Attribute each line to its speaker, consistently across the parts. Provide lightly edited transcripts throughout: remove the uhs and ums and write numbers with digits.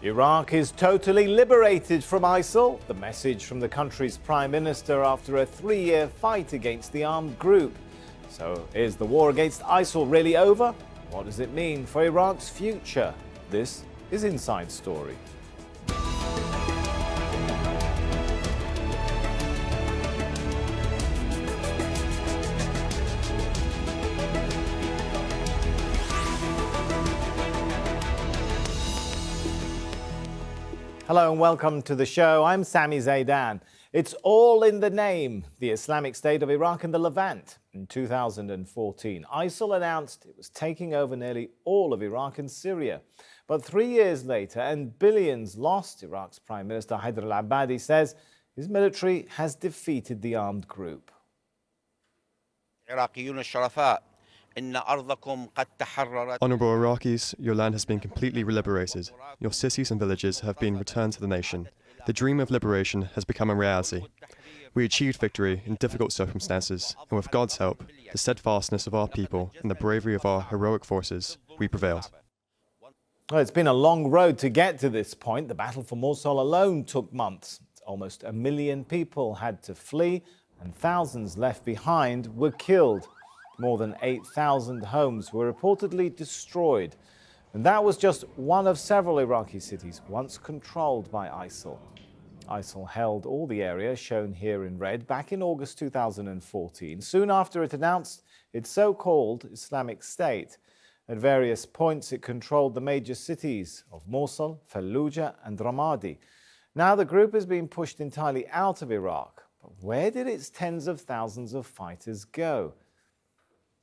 Speaker 1: Iraq is totally liberated from ISIL. The message from the country's prime minister after a 3-year fight against the armed group. So is the war against ISIL really over? What does it mean for Iraq's future? This is Inside Story. Hello and welcome to the show. I'm Sami Zeidan. It's all in the name, the Islamic State of Iraq and the Levant. In 2014, ISIL announced it was taking over nearly all of Iraq and Syria. But 3 years later, and billions lost, Iraq's Prime Minister Haider al-Abadi says his military has defeated the armed group.
Speaker 2: Honourable Iraqis, your land has been completely liberated. Your cities and villages have been returned to the nation. The dream of liberation has become a reality. We achieved victory in difficult circumstances, and with God's help, the steadfastness of our people, and the bravery of our heroic forces, we prevailed.
Speaker 1: Well, it's been a long road to get to this point. The battle for Mosul alone took months. Almost 1 million people had to flee, and thousands left behind were killed. More than 8,000 homes were reportedly destroyed. And that was just one of several Iraqi cities once controlled by ISIL. ISIL held all the area shown here in red back in August 2014, soon after it announced its so-called Islamic State. At various points, it controlled the major cities of Mosul, Fallujah and Ramadi. Now the group is being pushed entirely out of Iraq. But where did its tens of thousands of fighters go?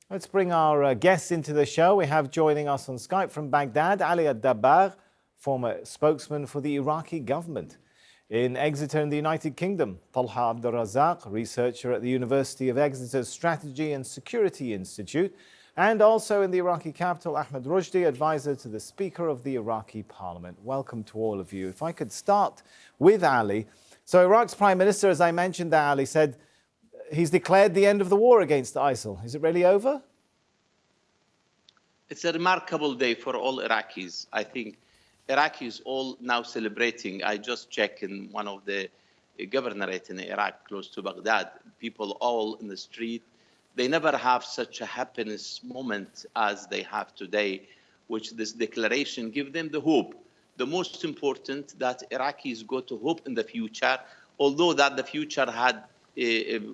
Speaker 1: Let's bring our guests into the show. We have joining us on Skype from Baghdad, Ali Dabbagh, former spokesman for the Iraqi government. In Exeter in the United Kingdom, Tallha Abdulrazaq, researcher at the University of Exeter's Strategy and Security Institute, and also in the Iraqi capital, Ahmed Rushdi, advisor to the Speaker of the Iraqi Parliament. Welcome to all of you. If I could start with Ali. So Iraq's Prime Minister, as I mentioned, Ali, said he's declared the end of the war against ISIL. Is it really over?
Speaker 3: It's a remarkable day for all Iraqis. I think Iraqis all now celebrating. I just checked in one of the governorate in Iraq, close to Baghdad. People all in the street. They never have such a happiness moment as they have today, which this declaration gives them the hope. The most important that Iraqis go to hope in the future, although that the future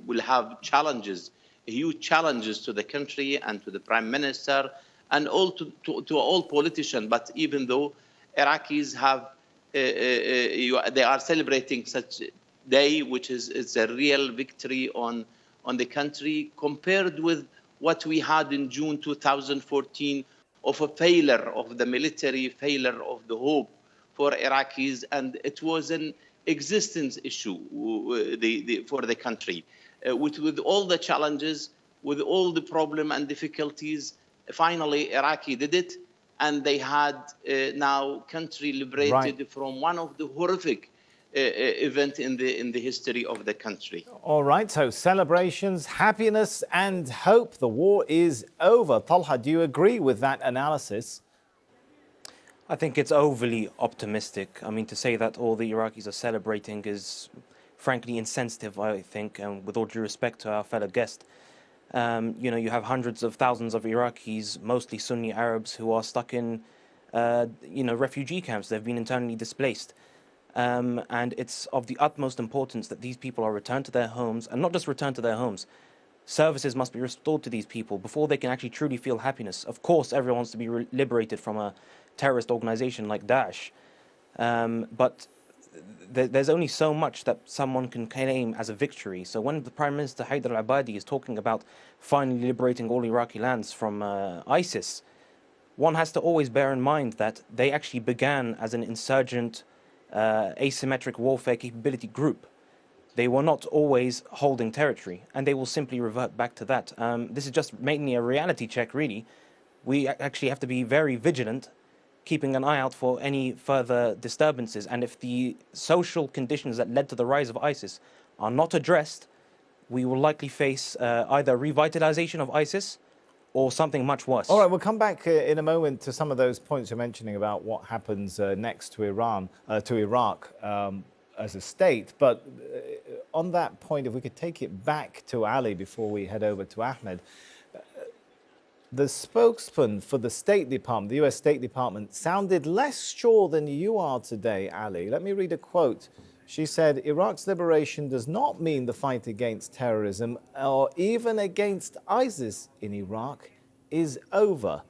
Speaker 3: will have challenges, huge challenges to the country and to the Prime Minister and all to all politicians. But even though Iraqis have, they are celebrating such a day, which is a real victory on the country, compared with what we had in June 2014 of a failure of the military, failure of the hope for Iraqis, and it was an existence issue for the country. With all the challenges, with all the problem and difficulties, finally Iraqi did it, and they had now country liberated from one of the horrific event in the history of the country.
Speaker 1: All right, so celebrations, happiness and hope. The war is over. Tallha, do you agree with that analysis?
Speaker 4: I think it's overly optimistic. I mean, to say that all the Iraqis are celebrating is frankly insensitive, I think, and with all due respect to our fellow guest. You have hundreds of thousands of Iraqis, mostly Sunni Arabs, who are stuck in, refugee camps. They've been internally displaced. And it's of the utmost importance that these people are returned to their homes, and not just returned to their homes. Services must be restored to these people before they can actually truly feel happiness. Of course, everyone wants to be liberated from a terrorist organization like Daesh. But there's only so much that someone can claim as a victory. So when the Prime Minister Haider al-Abadi is talking about finally liberating all Iraqi lands from ISIS, one has to always bear in mind that they actually began as an insurgent, asymmetric warfare capability group. They were not always holding territory, and they will simply revert back to that. This is just mainly a reality check, really. We actually have to be very vigilant, keeping an eye out for any further disturbances. And if the social conditions that led to the rise of ISIS are not addressed, we will likely face either revitalization of ISIS or something much worse.
Speaker 1: All right, we'll come back in a moment to some of those points you're mentioning about what happens next to Iraq as a state. But on that point, if we could take it back to Ali before we head over to Ahmed. The spokesman for the State Department, the US State Department, sounded less sure than you are today, Ali. Let me read a quote. She said, Iraq's liberation does not mean the fight against terrorism or even against ISIS in Iraq is over.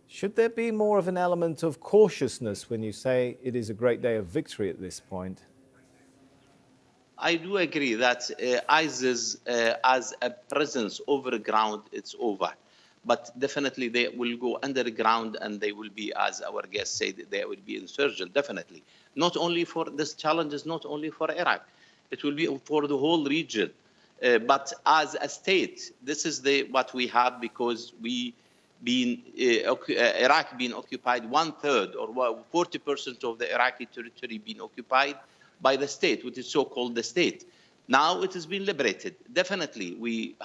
Speaker 1: Should there be more of an element of cautiousness when you say it is a great day of victory at this point?
Speaker 3: I do agree that ISIS as a presence over ground, it's over. But definitely they will go underground and they will be, as our guest said, they will be insurgent, definitely. Not only for this challenge is not only for Iraq, it will be for the whole region. But as a state, this is what we have because Iraq being occupied 1/3 or 40% of the Iraqi territory being occupied by the state, which is so-called the state. Now it has been liberated. Definitely, we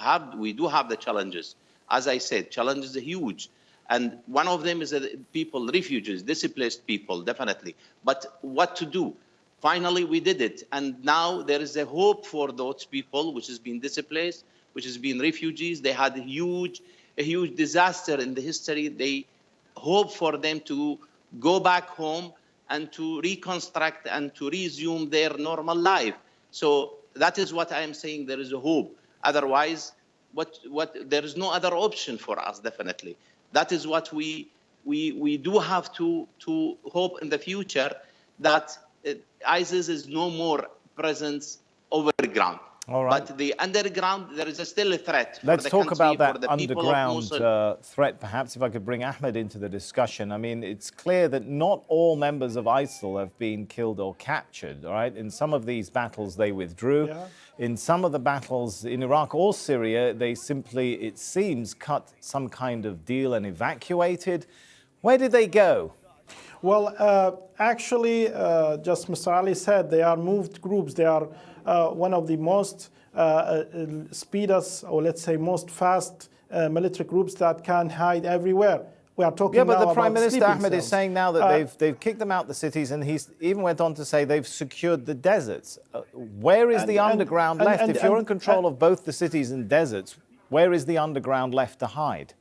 Speaker 3: do have the challenges. As I said, challenges are huge. And one of them is people, refugees, displaced people, definitely. But what to do? Finally, we did it. And now there is a hope for those people which has been displaced, which has been refugees. They had a huge disaster in the history. They hope for them to go back home and to reconstruct and to resume their normal life. So that is what I am saying. There is a hope. Otherwise, there is no other option for us, definitely. That is what we do have to hope in the future, that ISIS is no more presence over the ground.
Speaker 1: All right.
Speaker 3: But the underground, there is still a threat.
Speaker 1: Let's
Speaker 3: for the
Speaker 1: talk
Speaker 3: country,
Speaker 1: about that
Speaker 3: for the
Speaker 1: underground threat, perhaps, if I could bring Ahmed into the discussion. I mean, it's clear that not all members of ISIL have been killed or captured, all right? In some of these battles, they withdrew. Yeah. In some of the battles in Iraq or Syria, they simply, it seems, cut some kind of deal and evacuated. Where did they go?
Speaker 5: Well, actually, just Mr. Ali said, they are moved groups. They are one of the most speedest, or let's say most fast military groups that can hide everywhere. We are talking
Speaker 1: but
Speaker 5: now
Speaker 1: the Prime Minister, Ahmed,
Speaker 5: cells.
Speaker 1: is saying now that they've kicked them out the cities, and he's even went on to say they've secured the deserts. Where is the underground left? If you're in control of both the cities and deserts, where is the underground left to hide?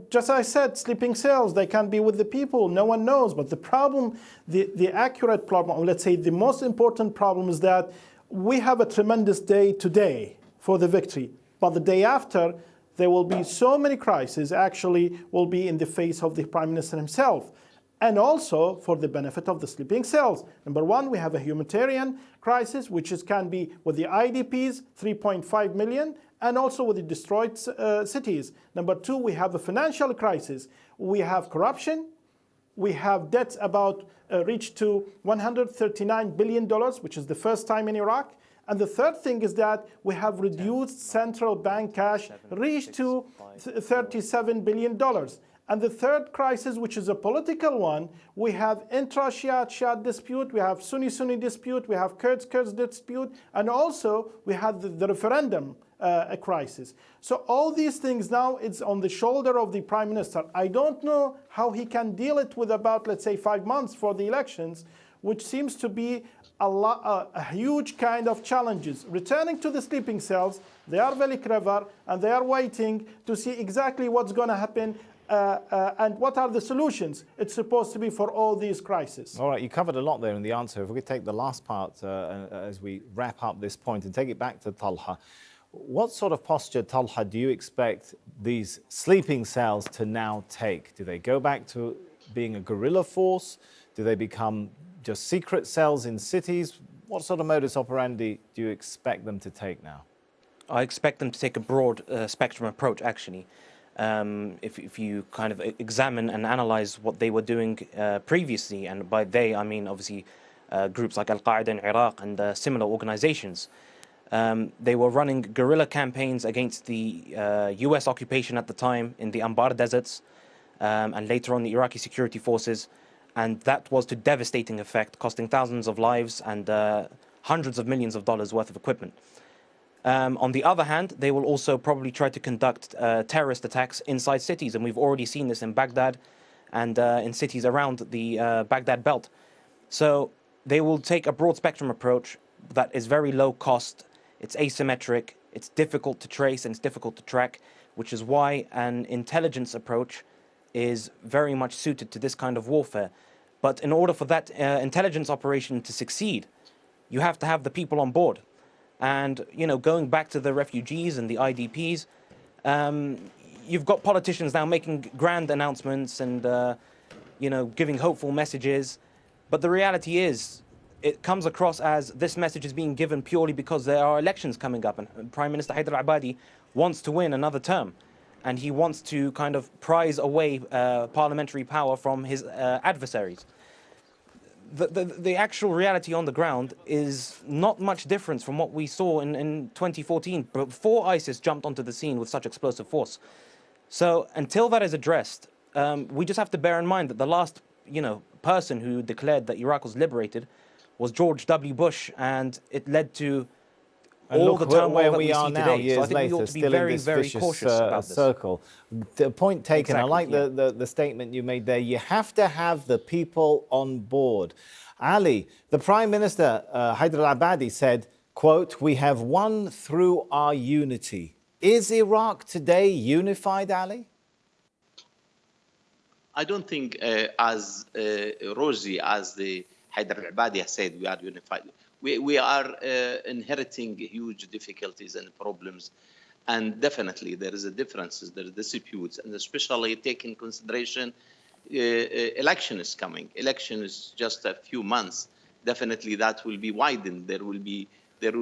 Speaker 5: Just as I said, sleeping cells, they can be with the people, no one knows. But the problem, the accurate problem, or let's say the most important problem, is that we have a tremendous day today for the victory. But the day after, there will be so many crises actually will be in the face of the Prime Minister himself. And also for the benefit of the sleeping cells. Number one, we have a humanitarian crisis, which can be with the IDPs, 3.5 million, and also with the destroyed cities. Number two, we have a financial crisis. We have corruption. We have debts about reached to $139 billion, which is the first time in Iraq. And the third thing is that we have reduced central bank cash reached to $37 billion. And the third crisis, which is a political one, we have intra-Shia dispute, we have Sunni dispute, we have Kurds dispute, and also we have the referendum crisis. So all these things now, it's on the shoulder of the Prime Minister. I don't know how he can deal it with about, let's say, 5 months for the elections, which seems to be a huge kind of challenges. Returning to the sleeping cells, they are very clever, and they are waiting to see exactly what's going to happen and what are the solutions it's supposed to be for all these crises.
Speaker 1: All right, you covered a lot there in the answer. If we could take the last part as we wrap up this point and take it back to Tallha. What sort of posture, Tallha, do you expect these sleeping cells to now take? Do they go back to being a guerrilla force? Do they become just secret cells in cities? What sort of modus operandi do you expect them to take now?
Speaker 4: I expect them to take a broad spectrum approach, actually. If you kind of examine and analyze what they were doing previously, and by they I mean obviously groups like al-Qaeda in Iraq and similar organizations, they were running guerrilla campaigns against the US occupation at the time in the Anbar deserts, and later on the Iraqi security forces, and that was to devastating effect, costing thousands of lives and hundreds of millions of dollars worth of equipment. On the other hand, they will also probably try to conduct terrorist attacks inside cities, and we've already seen this in Baghdad and in cities around the Baghdad belt. So they will take a broad spectrum approach that is very low cost, it's asymmetric, it's difficult to trace and it's difficult to track, which is why an intelligence approach is very much suited to this kind of warfare. But in order for that intelligence operation to succeed, you have to have the people on board. And, you know, going back to the refugees and the IDPs, you've got politicians now making grand announcements and, you know, giving hopeful messages. But the reality is, it comes across as this message is being given purely because there are elections coming up. And Prime Minister Haider al-Abadi wants to win another term. And he wants to kind of prize away parliamentary power from his adversaries. The actual reality on the ground is not much different from what we saw in 2014, before ISIS jumped onto the scene with such explosive force. So until that is addressed, we just have to bear in mind that the last, you know, person who declared that Iraq was liberated was George W. Bush, and it led to all the turmoil that we see today. So I think we ought to be very, very cautious about this.
Speaker 1: Circle. The point taken.
Speaker 4: Exactly,
Speaker 1: I like the statement you made there. You have to have the people on board. Ali, the Prime Minister, Haider al-Abadi, said, quote, "We have won through our unity." Is Iraq today unified, Ali?
Speaker 3: I don't think as rosy as the Haider al-Abadi has said we are unified. We are inheriting huge difficulties and problems, and definitely there is a differences, there are disputes, and especially take in consideration election is coming. Election is just a few months. Definitely that will be widened. There will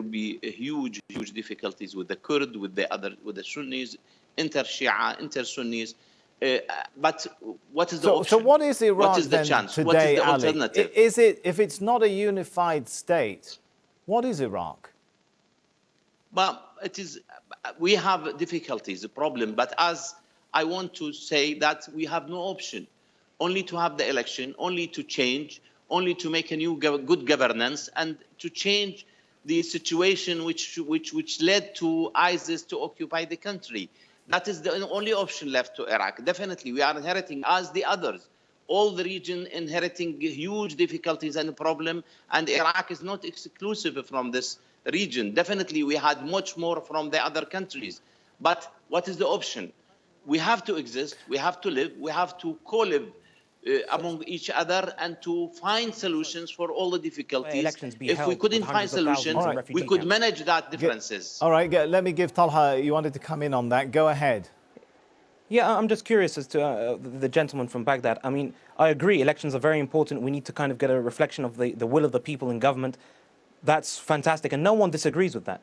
Speaker 3: be huge difficulties with the Kurd, with the Sunnis, inter-Shia, inter-Sunnis. But what is the option?
Speaker 1: So what is Iraq
Speaker 3: what is the
Speaker 1: then
Speaker 3: chance?
Speaker 1: today,
Speaker 3: what is the
Speaker 1: Ali?
Speaker 3: alternative?
Speaker 1: Is it, if it's not a unified state, what is Iraq?
Speaker 3: Well, it is. We have difficulties, a problem. But as I want to say that we have no option, only to have the election, only to change, only to make a new good governance, and to change the situation which led to ISIS to occupy the country. That is the only option left to Iraq. Definitely, we are inheriting, as the others, all the region inheriting huge difficulties and problem, and Iraq is not exclusive from this region. Definitely, we had much more from the other countries. But what is the option? We have to exist, we have to live, we have to co-live among each other and to find solutions for all the difficulties. If we couldn't find solutions, we could manage that differences.
Speaker 1: All right, let me give Tallha, you wanted to come in on that. Go ahead.
Speaker 4: Yeah, I'm just curious as to the gentleman from Baghdad. I mean, I agree, elections are very important. We need to kind of get a reflection of the will of the people in government. That's fantastic, and no one disagrees with that.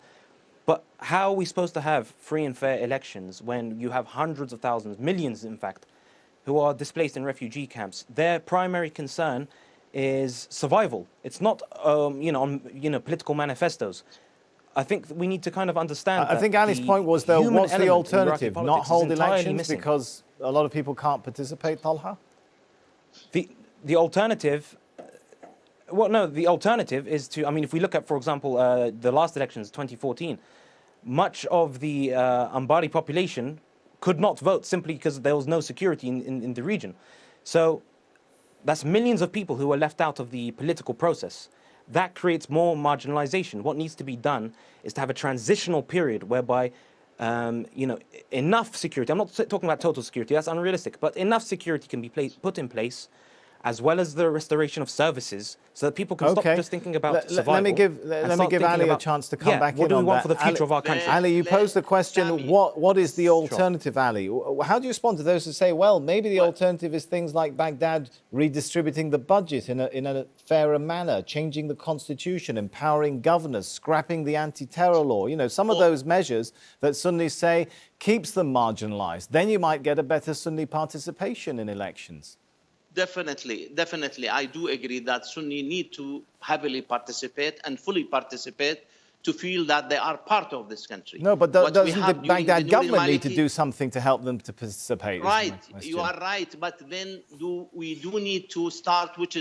Speaker 4: But how are we supposed to have free and fair elections when you have hundreds of thousands, millions in fact, who are displaced in refugee camps? Their primary concern is survival. It's not, political manifestos. I think we need to kind of understand.
Speaker 1: I think Ali's point was, though, what's the alternative? Not hold elections because a lot of people can't participate, Tallha?
Speaker 4: The alternative. Well, no, the alternative is to, I mean, if we look at, for example, the last elections, 2014, much of the al-abadi population could not vote simply because there was no security in the region. So that's millions of people who were left out of the political process. That creates more marginalization. What needs to be done is to have a transitional period whereby, enough security, I'm not talking about total security, that's unrealistic, but enough security can be put in place, as well as the restoration of services, so that people can stop just thinking about survival.
Speaker 1: Let me give Ali a chance to come back in on that.
Speaker 4: What do we want for the future of our country?
Speaker 1: Ali, you posed the question, what is the alternative, Ali? How do you respond to those who say, well, maybe the alternative is things like Baghdad redistributing the budget in a fairer manner, changing the constitution, empowering governors, scrapping the anti-terror law, some of those measures that Sunnis say keeps them marginalized. Then you might get a better Sunni participation in elections.
Speaker 3: Definitely. I do agree that Sunni need to heavily participate and fully participate to feel that they are part of this country.
Speaker 1: No, but doesn't the Baghdad government need to do something to help them to participate?
Speaker 3: Right, you are right. But then we do need to start, which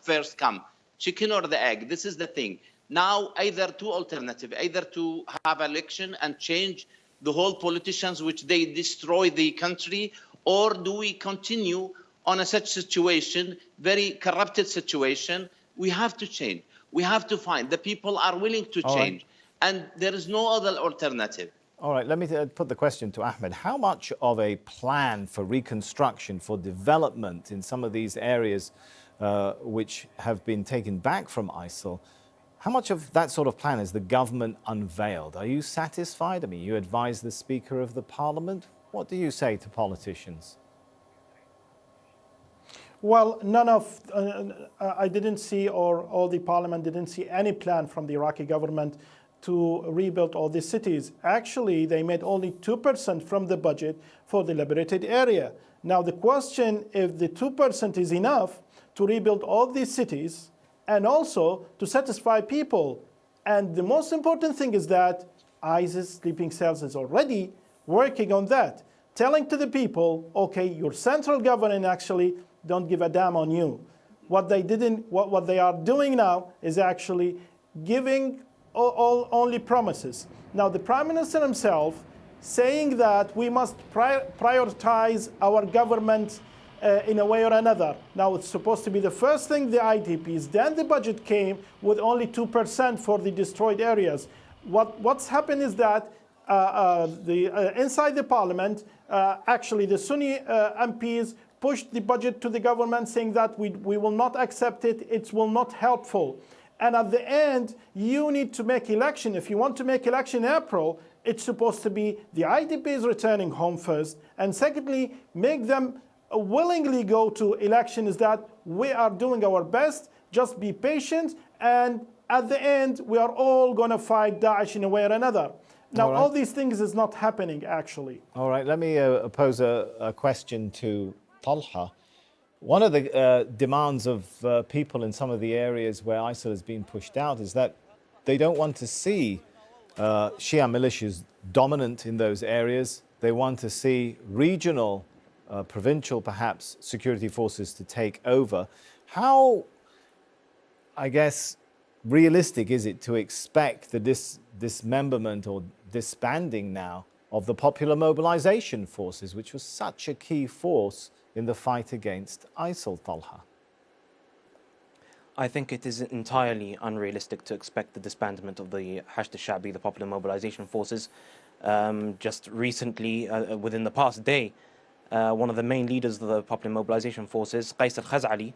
Speaker 3: first come, chicken or the egg? This is the thing. Now, either two alternatives, either to have election and change the whole politicians, which they destroy the country, or do we continue on a such situation, very corrupted situation? We have to change. We have to find the people are willing to change, and there is no other alternative.
Speaker 1: All right, let me put the question to Ahmed. How much of a plan for reconstruction, for development in some of these areas which have been taken back from ISIL, how much of that sort of plan has the government unveiled? Are you satisfied? I mean, you advise the Speaker of the Parliament. What do you say to politicians?
Speaker 5: Well, none of, I didn't see, or all the parliament didn't see any plan from the Iraqi government to rebuild all these cities. Actually, they made only 2% from the budget for the liberated area. Now, the question if the 2% is enough to rebuild all these cities and also to satisfy people. And the most important thing is that ISIS sleeping cells is already working on that, telling to the people, okay, your central government actually don't give a damn on you. What they are doing now is actually giving only promises. Now, the Prime Minister himself saying that we must prioritize our government in a way or another. Now, it's supposed to be the first thing, the IDPs. Then the budget came with only 2% for the destroyed areas. What's happened is that inside the parliament, actually the Sunni MPs pushed the budget to the government saying that we will not accept it, it will not helpful. And at the end, you need to make election. If you want to make election in April, it's supposed to be the IDPs returning home first. And secondly, make them willingly go to election, is that we are doing our best, just be patient, and at the end, we are all going to fight Daesh in a way or another. Now, all these things is not happening, actually.
Speaker 1: All right, let me pose a question to Tallha. One of the demands of people in some of the areas where ISIL has been pushed out is that they don't want to see Shia militias dominant in those areas. They want to see regional, provincial perhaps, security forces to take over. How, I guess, realistic is it to expect the dismemberment or disbanding now of the popular mobilization forces, which was such a key force in the fight against ISIL, Tallha?
Speaker 4: I think it is entirely unrealistic to expect the disbandment of the Hashd al-Sha'bi, the popular mobilization forces. Just recently, within the past day, one of the main leaders of the popular mobilization forces, Qais al-Khaz'ali,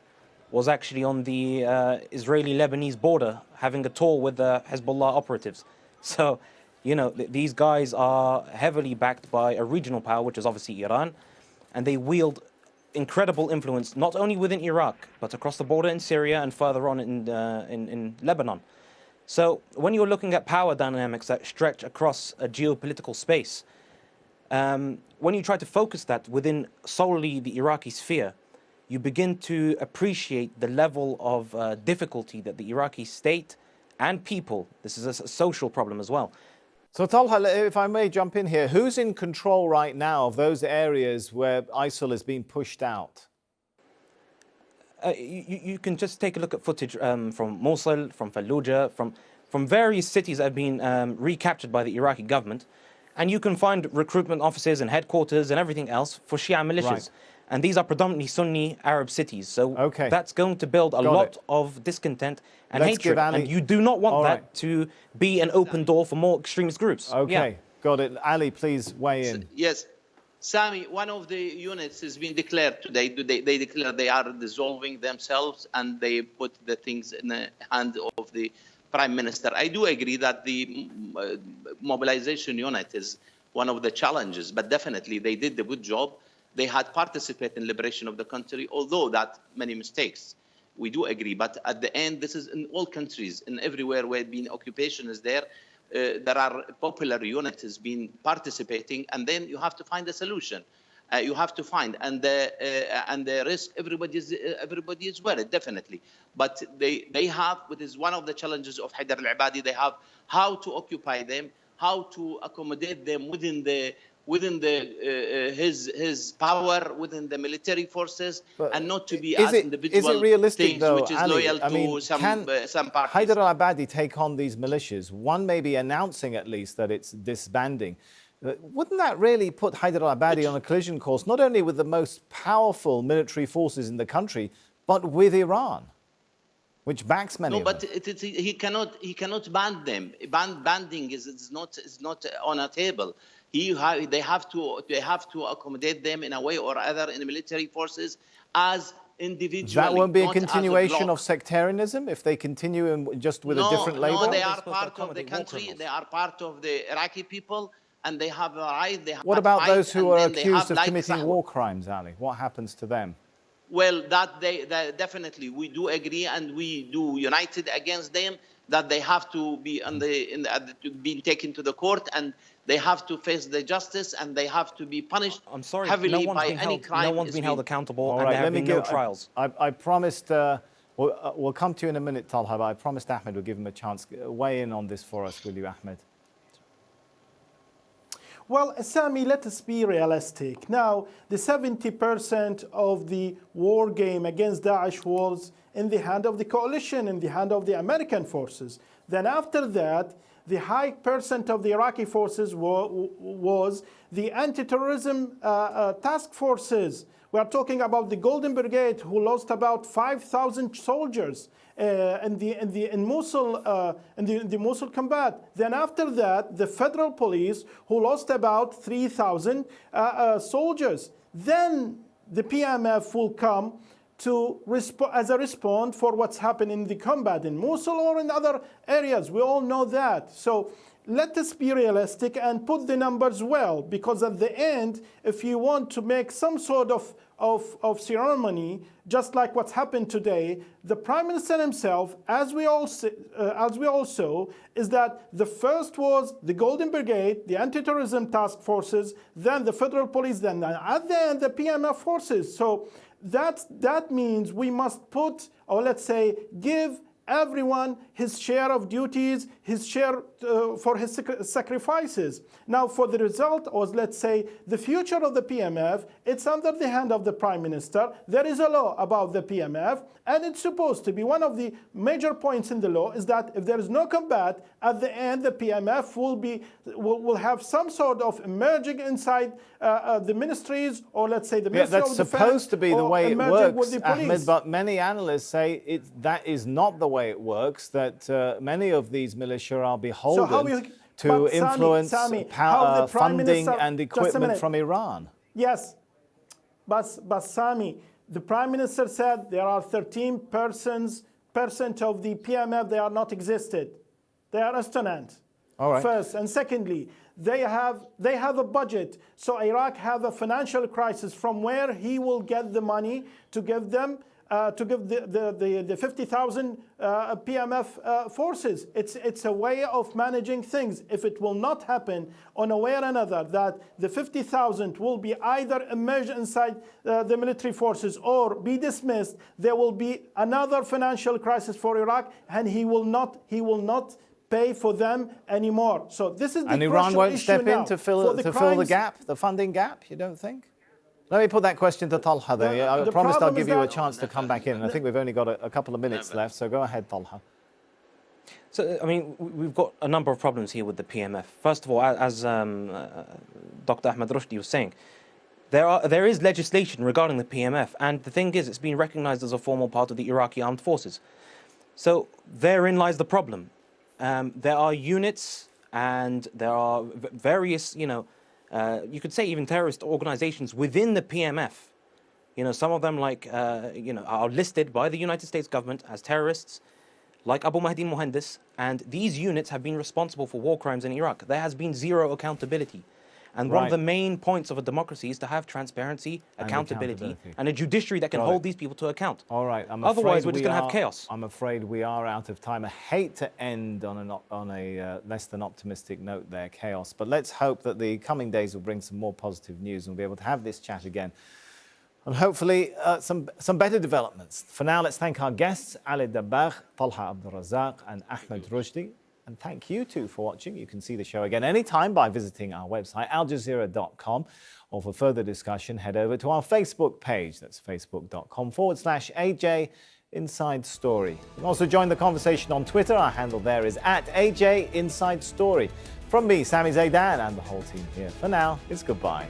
Speaker 4: was actually on the Israeli-Lebanese border having a tour with the Hezbollah operatives. So, you know, these guys are heavily backed by a regional power, which is obviously Iran, and they wield incredible influence not only within Iraq but across the border in Syria and further on in Lebanon. So when you're looking at power dynamics that stretch across a geopolitical space, when you try to focus that within solely the Iraqi sphere, you begin to appreciate the level of difficulty that the Iraqi state and people, this is a social problem as well.
Speaker 1: So Tallha, if I may jump in here, who's in control right now of those areas where ISIL is being pushed out?
Speaker 4: You can just take a look at footage from Mosul, from Fallujah, from various cities that have been recaptured by the Iraqi government, and you can find recruitment offices and headquarters and everything else for Shia militias. Right. And these are predominantly Sunni Arab cities. So that's going to build a lot of discontent and hatred. And you do not want that to be an open door for more extremist groups.
Speaker 1: Got it. Ali, please weigh in.
Speaker 3: Yes. Sami, one of the units has been declared today. They declare they are dissolving themselves and they put the things in the hand of the Prime Minister. I do agree that the mobilization unit is one of the challenges, but definitely they did a good job. They had participated in liberation of the country, although that many mistakes. We do agree, but at the end, this is in all countries, in everywhere where being occupation is there. There are popular units has been participating, and then you have to find a solution. You have to find, and the risk, everybody is worried, definitely. But they have, what is one of the challenges of Haider al-Abadi, they have how to occupy them, how to accommodate them within the within his power within the military forces, and not to be
Speaker 1: is
Speaker 3: as
Speaker 1: it,
Speaker 3: individual
Speaker 1: is it realistic,
Speaker 3: things,
Speaker 1: though,
Speaker 3: which is
Speaker 1: Ali?
Speaker 3: loyal
Speaker 1: I mean,
Speaker 3: to some parties.
Speaker 1: Haider al-Abadi take on these militias? One may be announcing at least that it's disbanding. Wouldn't that really put Haider al-Abadi on a collision course, not only with the most powerful military forces in the country, but with Iran, which backs many of them?
Speaker 3: No, but he cannot ban them. Banding is not on a table. They have to accommodate them in a way or other in the military forces as individuals.
Speaker 1: That won't be a continuation of sectarianism if they continue just with a different label?
Speaker 3: No, they are part of the country. They are part of the Iraqi people, and they have a right.
Speaker 1: What about those who are accused of committing war crimes, Ali? What happens to them?
Speaker 3: Well, that definitely we do agree, and we do united against them. That they have to be being taken to the court, and they have to face the justice, and they have to be punished.
Speaker 4: I'm sorry,
Speaker 3: heavily by any crime.
Speaker 4: No one's been held accountable,
Speaker 1: All
Speaker 4: and
Speaker 1: right,
Speaker 4: there have been no trials.
Speaker 1: I promised. We'll come to you in a minute, Tallha, but I promised Ahmed we'll give him a chance. Weigh in on this for us, will you, Ahmed?
Speaker 5: Well, Sami, let us be realistic. Now, the 70% of the war game against Daesh was in the hand of the coalition, in the hand of the American forces. Then after that, the high percent of the Iraqi forces was the anti-terrorism task forces. We are talking about the Golden Brigade, who lost about 5,000 soldiers in Mosul, in the Mosul combat. Then after that, the federal police, who lost about 3,000 soldiers. Then the PMF will come to as a response for what's happened in the combat in Mosul or in other areas. We all know that. So let us be realistic and put the numbers well, because at the end, if you want to make some sort of ceremony, just like what's happened today, the Prime Minister himself, as we all saw, is that the first was the Golden Brigade, the anti-terrorism task forces, then the federal police, then at the end the PMF forces. So that means we must put, or let's say, give everyone his share of duties, his share for his sacrifices. Now, for the result, or let's say the future of the PMF, it's under the hand of the Prime Minister. There is a law about the PMF, and it's supposed to be one of the major points in the law is that if there is no combat, at the end the PMF will have some sort of emerging inside the ministries, or let's say the Ministry of Defense.
Speaker 1: That's supposed to be the way it works,
Speaker 5: Ahmed,
Speaker 1: but many analysts say that is not the way it works, that many of these militia are beholden to influence funding and equipment from Iran.
Speaker 5: Yes, but Sami, the Prime Minister said there are 13% of the PMF, they are not existed. They are astronaut.
Speaker 1: All right.
Speaker 5: First, and secondly, they have a budget. So Iraq have a financial crisis from where he will get the money to give them to give the 50,000 PMF forces. It's a way of managing things. If it will not happen on a way or another, that the 50,000 will be either emerged inside the military forces or be dismissed, there will be another financial crisis for Iraq, and he will not pay for them anymore. So this is the
Speaker 1: and Iran won't step in to fill the gap, the funding gap, you don't think? Let me put that question to Tallha there. I promised I'll give you a chance to come back in. I think we've only got a couple of minutes left, so go ahead, Tallha.
Speaker 4: So, I mean, we've got a number of problems here with the PMF. First of all, as Dr. Ahmed Rushdi was saying, there is legislation regarding the PMF, and the thing is, it's been recognized as a formal part of the Iraqi armed forces. So therein lies the problem. There are units, and there are various, you could say even terrorist organizations within the PMF. Some of them are listed by the United States government as terrorists, like Abu Mahdi Muhandis, and these units have been responsible for war crimes in Iraq. There has been zero accountability. And one of the main points of a democracy is to have transparency, accountability, and a judiciary that can hold these people to account.
Speaker 1: All right.
Speaker 4: Otherwise, we're just going to have chaos.
Speaker 1: I'm afraid we are out of time. I hate to end on a less than optimistic note there, chaos. But let's hope that the coming days will bring some more positive news and we'll be able to have this chat again. And hopefully some better developments. For now, let's thank our guests, Ali Dabbagh, Tallha Abdulrazaq, and Ahmed Rushdi. And thank you too for watching. You can see the show again anytime by visiting our website, aljazeera.com. Or for further discussion, head over to our Facebook page. That's facebook.com/AJ Inside Story. You can also join the conversation on Twitter. Our handle there is @AJ Inside Story. From me, Sami, Zeidan, and the whole team here. For now, it's goodbye.